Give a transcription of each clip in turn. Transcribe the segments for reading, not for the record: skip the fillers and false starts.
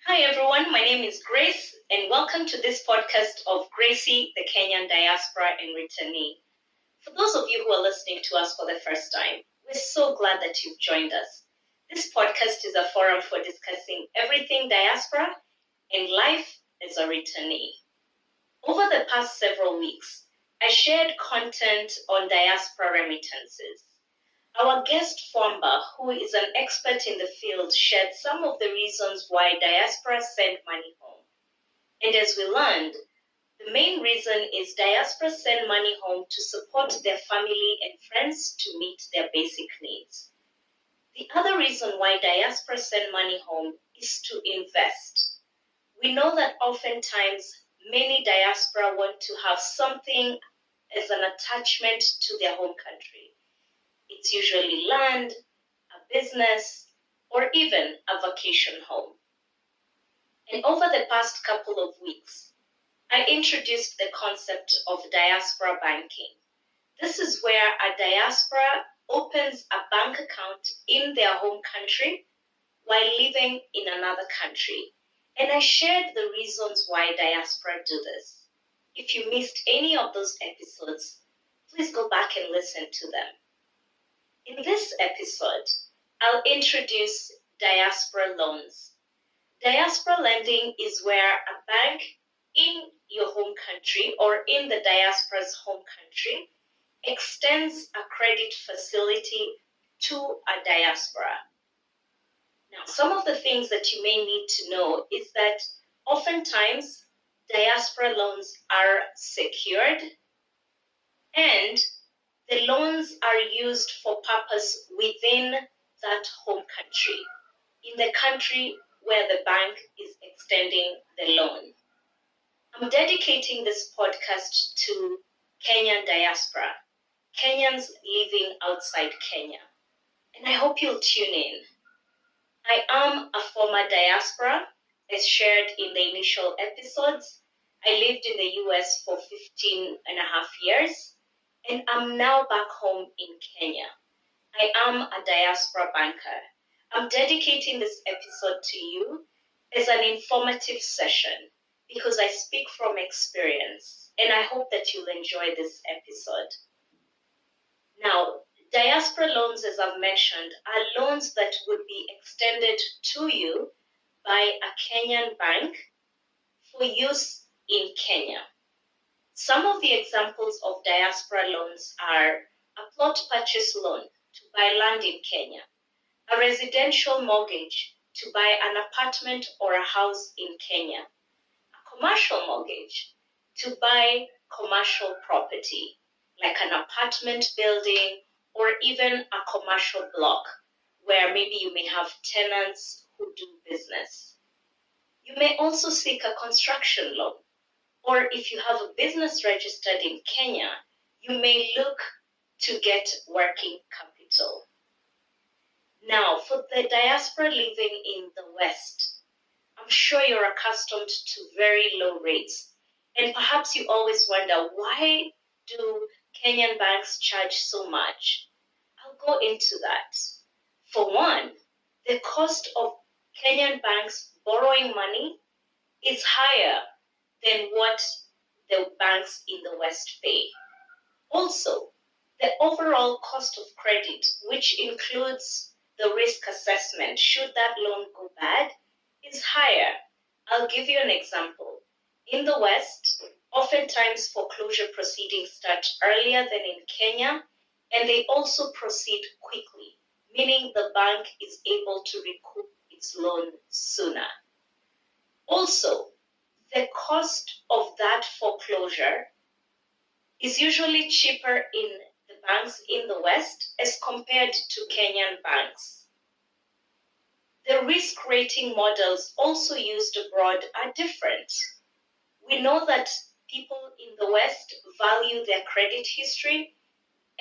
Hi everyone, my name is Grace and welcome to this podcast of Gracie, the Kenyan Diaspora and Returnee. For those of you who are listening to us for the first time, we're so glad that you've joined us. This podcast is a forum for discussing everything diaspora and life as a returnee. Over the past several weeks, I shared content on diaspora remittances. Our guest Fwamba, who is an expert in the field, shared some of the reasons why diaspora send money home. And as we learned, the main reason is diaspora send money home to support their family and friends to meet their basic needs. The other reason why diaspora send money home is to invest. We know that oftentimes many diaspora want to have something as an attachment to their home country. It's usually land, a business, or even a vacation home. And over the past couple of weeks, I introduced the concept of diaspora banking. This is where a diaspora opens a bank account in their home country while living in another country. And I shared the reasons why diaspora do this. If you missed any of those episodes, please go back and listen to them. In this episode, I'll introduce diaspora loans. Diaspora lending is where a bank in your home country or in the diaspora's home country extends a credit facility to a diaspora. Now, some of the things that you may need to know is that oftentimes diaspora loans are secured and the loans are used for purpose within that home country, in the country where the bank is extending the loan. I'm dedicating this podcast to Kenyan diaspora, Kenyans living outside Kenya, and I hope you'll tune in. I am a former diaspora, as shared in the initial episodes. I lived in the US for 15 and a half years, and I'm now back home in Kenya. I am a diaspora banker. I'm dedicating this episode to you as an informative session because I speak from experience, and I hope that you'll enjoy this episode. Now, diaspora loans, as I've mentioned, are loans that would be extended to you by a Kenyan bank for use in Kenya. Some of the examples of diaspora loans are a plot purchase loan to buy land in Kenya, a residential mortgage to buy an apartment or a house in Kenya, a commercial mortgage to buy commercial property, like an apartment building or even a commercial block where maybe you may have tenants who do business. You may also seek a construction loan, or if you have a business registered in Kenya, you may look to get working capital. Now, for the diaspora living in the West, I'm sure you're accustomed to very low rates. And perhaps you always wonder, why do Kenyan banks charge so much? I'll go into that. For one, the cost of Kenyan banks borrowing money is higher than what the banks in the West pay. Also, the overall cost of credit, which includes the risk assessment, should that loan go bad, is higher. I'll give you an example. In the West, oftentimes foreclosure proceedings start earlier than in Kenya, and they also proceed quickly, meaning the bank is able to recoup its loan sooner. Also, the cost of that foreclosure is usually cheaper in the banks in the West as compared to Kenyan banks. The risk rating models also used abroad are different. We know that people in the West value their credit history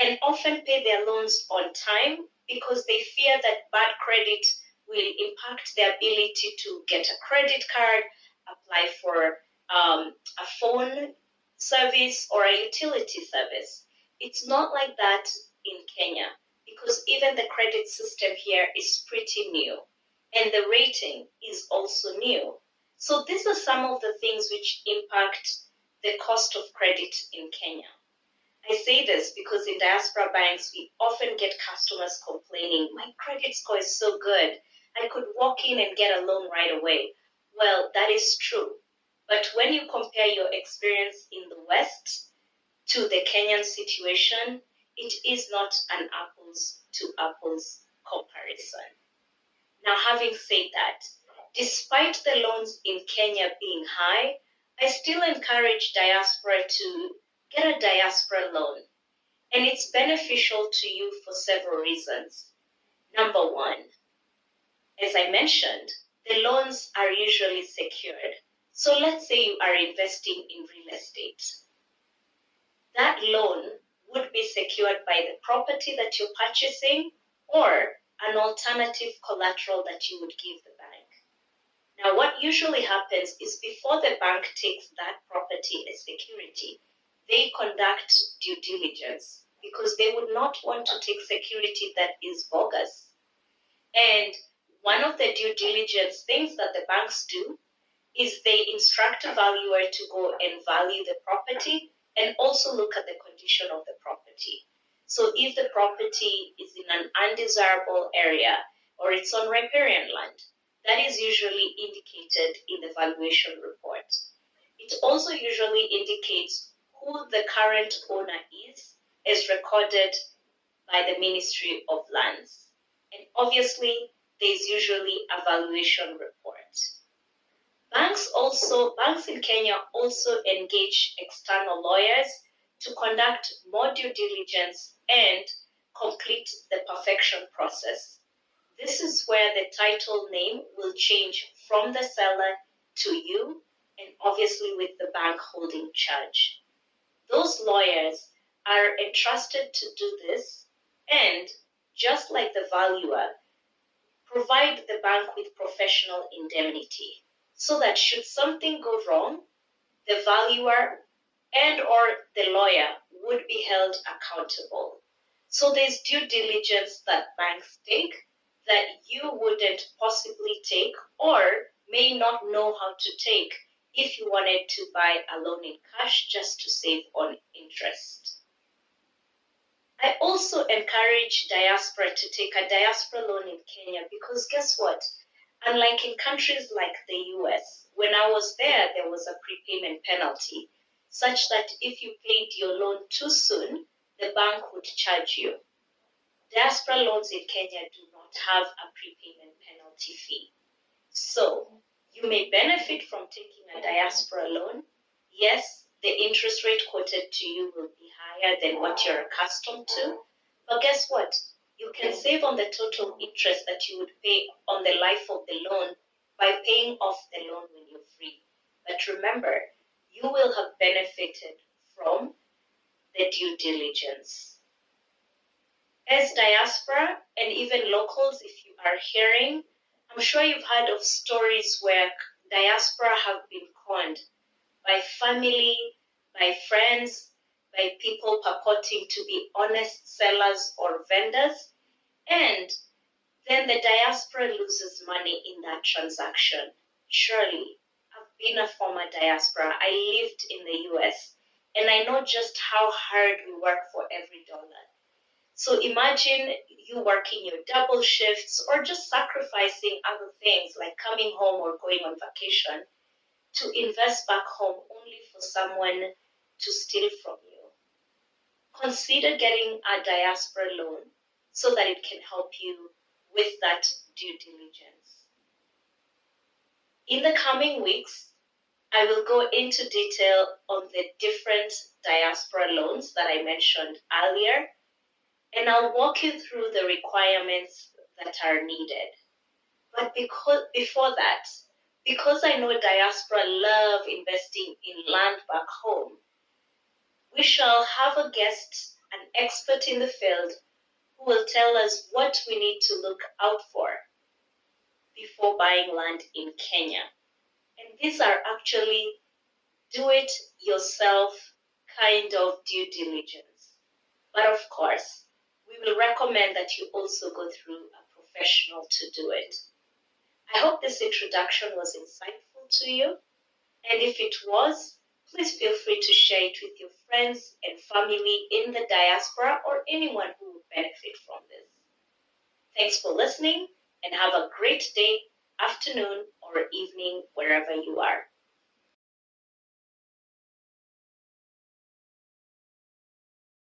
and often pay their loans on time because they fear that bad credit will impact their ability to get a credit card, apply for a phone service or a utility service. It's not like that in Kenya because even the credit system here is pretty new. and the rating is also new. So these are some of the things which impact the cost of credit in Kenya. I say this because in diaspora banks, we often get customers complaining, my credit score is so good, I could walk in and get a loan right away. Well, that is true. But when you compare your experience in the West to the Kenyan situation, it is not an apples to apples comparison. Now, having said that, despite the loans in Kenya being high, I still encourage diaspora to get a diaspora loan. And it's beneficial to you for several reasons. Number one, as I mentioned, the loans are usually secured. So let's say you are investing in real estate. That loan would be secured by the property that you're purchasing or an alternative collateral that you would give the bank. Now, what usually happens is before the bank takes that property as security, they conduct due diligence because they would not want to take security that is bogus. And one of the due diligence things that the banks do is they instruct a valuer to go and value the property and also look at the condition of the property. So if the property is in an undesirable area or it's on riparian land, that is usually indicated in the valuation report. It also usually indicates who the current owner is, as recorded by the Ministry of Lands. And obviously, there's usually a valuation report. Banks in Kenya also engage external lawyers to conduct more due diligence and complete the perfection process. This is where the title name will change from the seller to you, and obviously with the bank holding charge. Those lawyers are entrusted to do this and, just like the valuer, provide the bank with professional indemnity so that should something go wrong, the valuer and or the lawyer would be held accountable. So there's due diligence that banks take that you wouldn't possibly take or may not know how to take if you wanted to buy a loan in cash just to save on interest. I also encourage diaspora to take a diaspora loan in Kenya because guess what? Unlike in countries like the US, when I was there, there was a prepayment penalty such that if you paid your loan too soon, the bank would charge you. Diaspora loans in Kenya do not have a prepayment penalty fee. So you may benefit from taking a diaspora loan. Yes, the interest rate quoted to you will be higher than what you're accustomed to. But guess what? You can save on the total interest that you would pay on the life of the loan by paying off the loan when you're free. But remember, you will have benefited from the due diligence. As diaspora and even locals, if you are hearing, I'm sure you've heard of stories where diaspora have been conned by family, by friends, by people purporting to be honest sellers or vendors, and then the diaspora loses money in that transaction. Surely, I've been a former diaspora. I lived in the US, and I know just how hard we work for every dollar. So imagine you working your double shifts or just sacrificing other things like coming home or going on vacation to invest back home only for someone to steal from you. Consider getting a diaspora loan so that it can help you with that due diligence. In the coming weeks, I will go into detail on the different diaspora loans that I mentioned earlier, and I'll walk you through the requirements that are needed. But before that, because I know diaspora love investing in land back home, we shall have a guest, an expert in the field, who will tell us what we need to look out for before buying land in Kenya. And these are actually do-it-yourself kind of due diligence. But of course, we will recommend that you also go through a professional to do it. I hope this introduction was insightful to you, and if it was, please feel free to share it with your friends and family in the diaspora or anyone who would benefit from this. Thanks for listening, and have a great day, afternoon, or evening wherever you are.